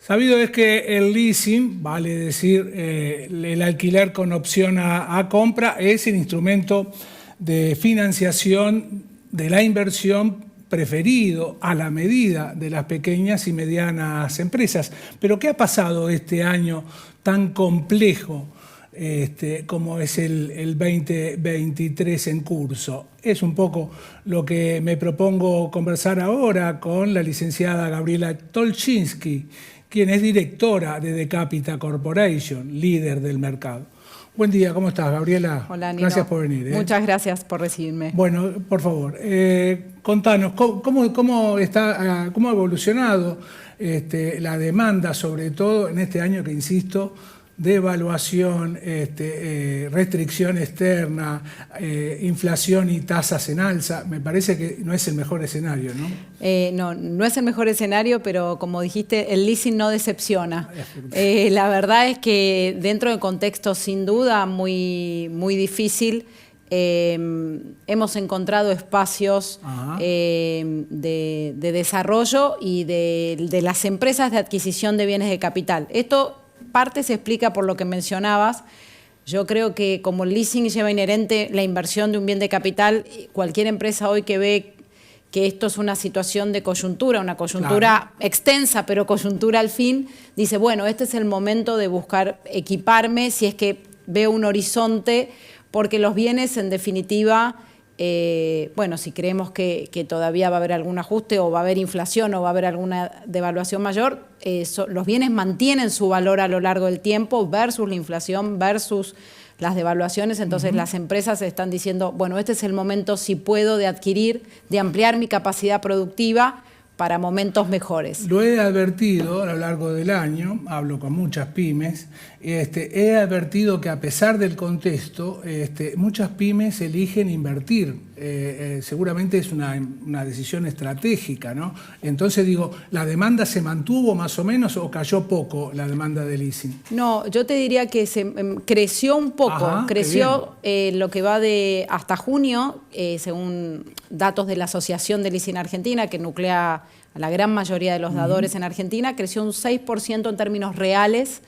Sabido es que el leasing, vale decir, el alquiler con opción a compra, es el instrumento de financiación de la inversión preferido a la medida de las pequeñas y medianas empresas. Pero ¿qué ha pasado este año tan complejo como es el 2023 en curso? Es un poco lo que me propongo conversar ahora con la licenciada Gabriela Tolchinsky, quien es directora de Decapita Corporation, líder del mercado. Buen día, ¿cómo estás, Gabriela? Hola, Nino. Gracias por venir. Muchas gracias por recibirme. Bueno, por favor, contanos, ¿cómo ha evolucionado la demanda, sobre todo en este año que, insisto, devaluación, restricción externa, inflación y tasas en alza? Me parece que no es el mejor escenario, ¿no? No es el mejor escenario, pero como dijiste, el leasing no decepciona. La verdad es que dentro de contexto sin duda muy difícil, hemos encontrado espacios de desarrollo y de las empresas de adquisición de bienes de capital. Esto parte se explica por lo que mencionabas. Yo creo que como el leasing lleva inherente la inversión de un bien de capital, cualquier empresa hoy que ve que esto es una situación de coyuntura, una coyuntura extensa, pero coyuntura al fin, dice, bueno, este es el momento de buscar equiparme si es que veo un horizonte, porque los bienes, en definitiva, bueno, si creemos que todavía va a haber algún ajuste o va a haber inflación o va a haber alguna devaluación mayor, los bienes mantienen su valor a lo largo del tiempo versus la inflación, versus las devaluaciones. Entonces las empresas están diciendo, bueno, este es el momento, si puedo, de adquirir, de ampliar mi capacidad productiva para momentos mejores. Lo he advertido a lo largo del año, hablo con muchas pymes, he advertido que a pesar del contexto, muchas pymes eligen invertir. Seguramente es una decisión estratégica, ¿no? Entonces digo, ¿la demanda se mantuvo más o menos o cayó poco la demanda de leasing? No, yo te diría que creció un poco, creció lo que va de hasta junio, según datos de la Asociación de Leasing Argentina, que nuclea a la gran mayoría de los dadores en Argentina, creció un 6% en términos reales,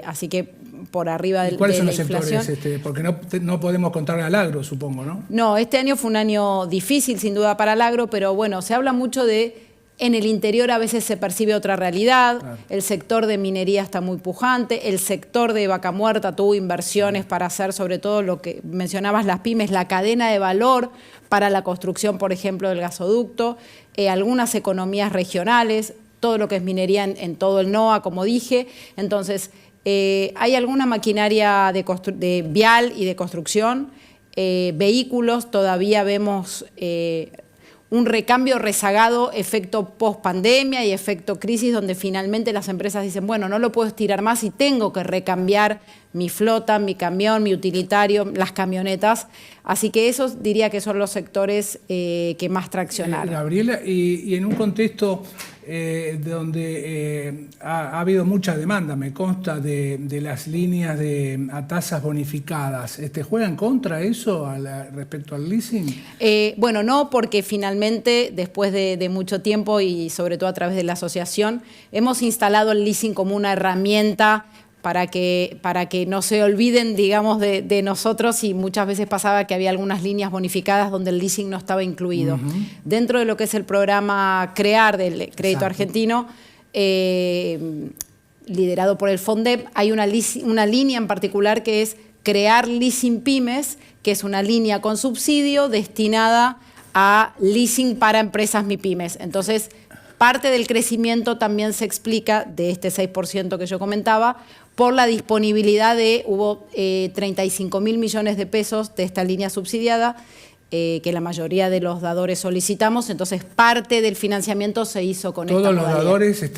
así que por arriba de la inflación. ¿Cuáles son los sectores? Porque no podemos contar al agro, supongo, ¿no? No, este año fue un año difícil, sin duda, para el agro, pero bueno, se habla mucho de, en el interior a veces se percibe otra realidad, claro. El sector de minería está muy pujante, el sector de vaca muerta tuvo inversiones para hacer, sobre todo lo que mencionabas, las pymes, la cadena de valor para la construcción, por ejemplo, del gasoducto, algunas economías regionales, todo lo que es minería en todo el NOA, como dije. Entonces, hay alguna maquinaria de vial y de construcción, vehículos, todavía vemos un recambio rezagado, efecto post-pandemia y efecto crisis, donde finalmente las empresas dicen, bueno, no lo puedo estirar más y tengo que recambiar mi flota, mi camión, mi utilitario, las camionetas. Así que esos diría que son los sectores que más traccionaron. Gabriela, y en un contexto donde ha habido mucha demanda, me consta, de las líneas a tasas bonificadas, ¿juegan contra eso respecto al leasing? Bueno, no, porque finalmente, después de mucho tiempo y sobre todo a través de la asociación, hemos instalado el leasing como una herramienta para que no se olviden, digamos, de nosotros, y muchas veces pasaba que había algunas líneas bonificadas donde el leasing no estaba incluido. Dentro de lo que es el programa CREAR del Crédito Argentino, liderado por el FONDEP, hay una línea en particular que es Crear Leasing Pymes, que es una línea con subsidio destinada a leasing para empresas MIPYMES. Entonces, parte del crecimiento también se explica, de este 6% que yo comentaba, por la disponibilidad hubo 35.000 millones de pesos de esta línea subsidiada, que la mayoría de los dadores solicitamos, entonces parte del financiamiento se hizo con esta modalidad. Todos los dadores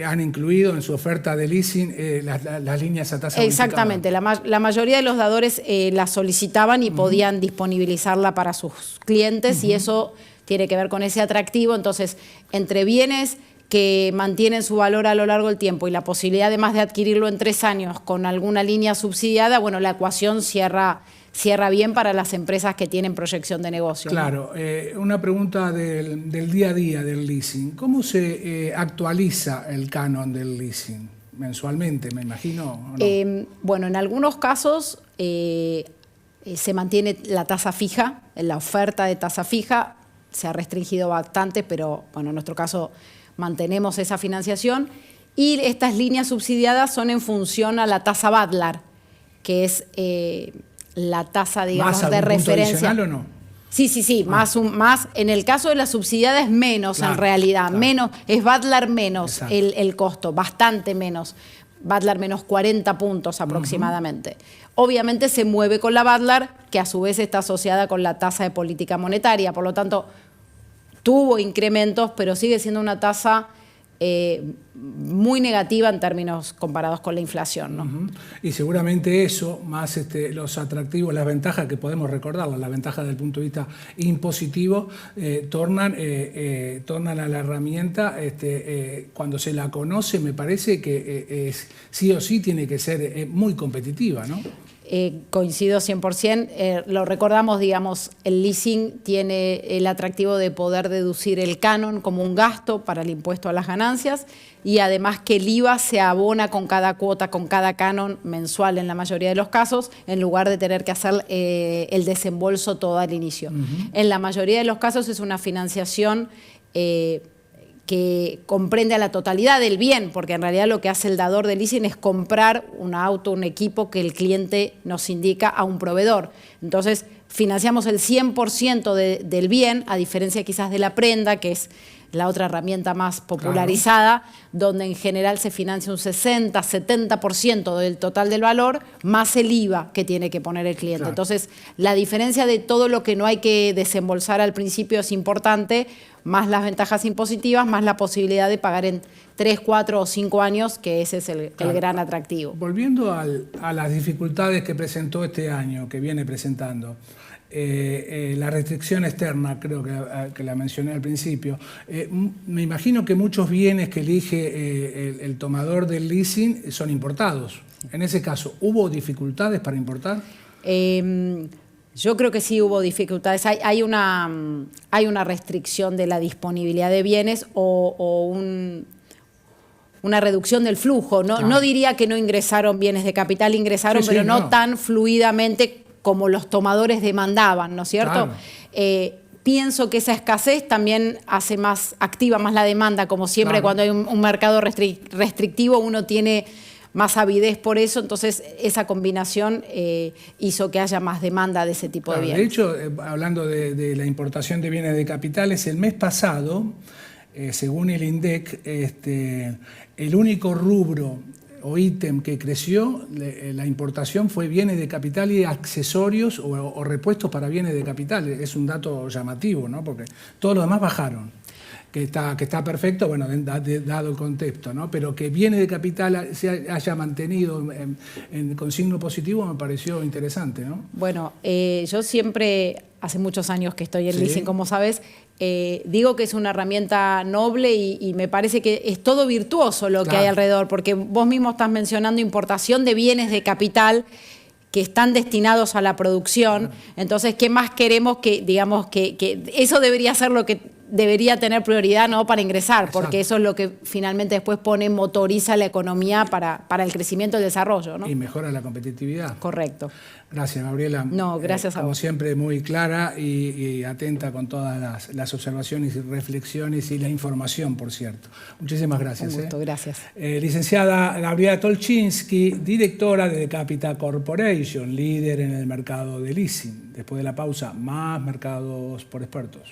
han incluido en su oferta de leasing las líneas a tasa bonificada. Exactamente, la mayoría de los dadores la solicitaban y podían disponibilizarla para sus clientes, y eso tiene que ver con ese atractivo. Entonces, entre bienes que mantienen su valor a lo largo del tiempo y la posibilidad además de adquirirlo en 3 años con alguna línea subsidiada, bueno, la ecuación cierra cierra bien para las empresas que tienen proyección de negocio. Claro, una pregunta del día a día del leasing. ¿Cómo se actualiza el canon del leasing? ¿Mensualmente, me imagino? ¿O no? Bueno, en algunos casos se mantiene la tasa fija, la oferta de tasa fija se ha restringido bastante, pero bueno, en nuestro caso mantenemos esa financiación. Y estas líneas subsidiadas son en función a la tasa Badlar, que es la tasa, digamos, ¿Más de algún punto referencia. adicional o no? Sí, más. En el caso de la subsidiada es menos, Claro, en realidad, claro. menos, es Badlar menos Exacto. el costo, bastante menos. Badlar menos 40 puntos aproximadamente. Obviamente se mueve con la Badlar, que a su vez está asociada con la tasa de política monetaria, por lo tanto tuvo incrementos, pero sigue siendo una tasa muy negativa en términos comparados con la inflación, ¿no? Y seguramente eso, más los atractivos, las ventajas que podemos recordarlas, las ventajas desde el punto de vista impositivo, tornan a la herramienta, cuando se la conoce, me parece que sí o sí tiene que ser muy competitiva, ¿no? Coincido 100%. Lo recordamos, digamos, el leasing tiene el atractivo de poder deducir el canon como un gasto para el impuesto a las ganancias y además que el IVA se abona con cada cuota, con cada canon mensual en la mayoría de los casos, en lugar de tener que hacer el desembolso todo al inicio. En la mayoría de los casos es una financiación que comprende a la totalidad del bien, porque en realidad lo que hace el dador de leasing es comprar un auto, un equipo que el cliente nos indica a un proveedor. Entonces, financiamos el 100% del bien, a diferencia quizás de la prenda, que es la otra herramienta más popularizada, donde en general se financia un 60, 70% del total del valor, más el IVA que tiene que poner el cliente. Claro. Entonces, la diferencia de todo lo que no hay que desembolsar al principio es importante, más las ventajas impositivas, más la posibilidad de pagar en 3, 4 o 5 años, que ese es el gran atractivo. Volviendo a las dificultades que presentó este año, que viene presentando, la restricción externa, creo que la mencioné al principio, me imagino que muchos bienes que elige el tomador del leasing son importados. En ese caso, ¿hubo dificultades para importar? Yo creo que sí hubo dificultades. Hay una restricción de la disponibilidad de bienes o una reducción del flujo. No diría que no ingresaron bienes de capital, ingresaron, Sí, pero sí, no no. tan fluidamente como los tomadores demandaban, ¿no es cierto? Claro. Pienso que esa escasez también hace más activa más la demanda, como siempre Claro. cuando hay un mercado restrictivo uno tiene más avidez por eso, entonces esa combinación hizo que haya más demanda de ese tipo Claro, de de bienes. hecho, hablando de la importación de bienes de capitales, el mes pasado, según el INDEC, el único rubro o ítem que creció, la importación fue bienes de capital y accesorios o repuestos para bienes de capital. Es un dato llamativo, ¿no? Porque todos los demás bajaron. Que está perfecto, bueno, dado el contexto, ¿no? Pero que bienes de capital se haya mantenido con signo positivo me pareció interesante, ¿no? Bueno, yo siempre, hace muchos años que estoy en Sí. leasing, como sabes, digo que es una herramienta noble y me parece que es todo virtuoso lo que Claro. hay alrededor, porque vos mismo estás mencionando importación de bienes de capital que están destinados a la producción. Entonces, ¿qué más queremos que, digamos, que eso debería ser lo que debería tener prioridad, ¿no?, para ingresar? Exacto. Porque eso es lo que finalmente después motoriza la economía para el crecimiento y el desarrollo, ¿no? Y mejora la competitividad. Correcto. Gracias, Gabriela. No, gracias a Como vos. siempre, muy clara y atenta con todas las observaciones y reflexiones y la información, por cierto. Muchísimas gracias. Un gusto, gracias. Licenciada Gabriela Tolchinsky, directora de Capita Corporation, líder en el mercado de leasing. Después de la pausa, más mercados por expertos.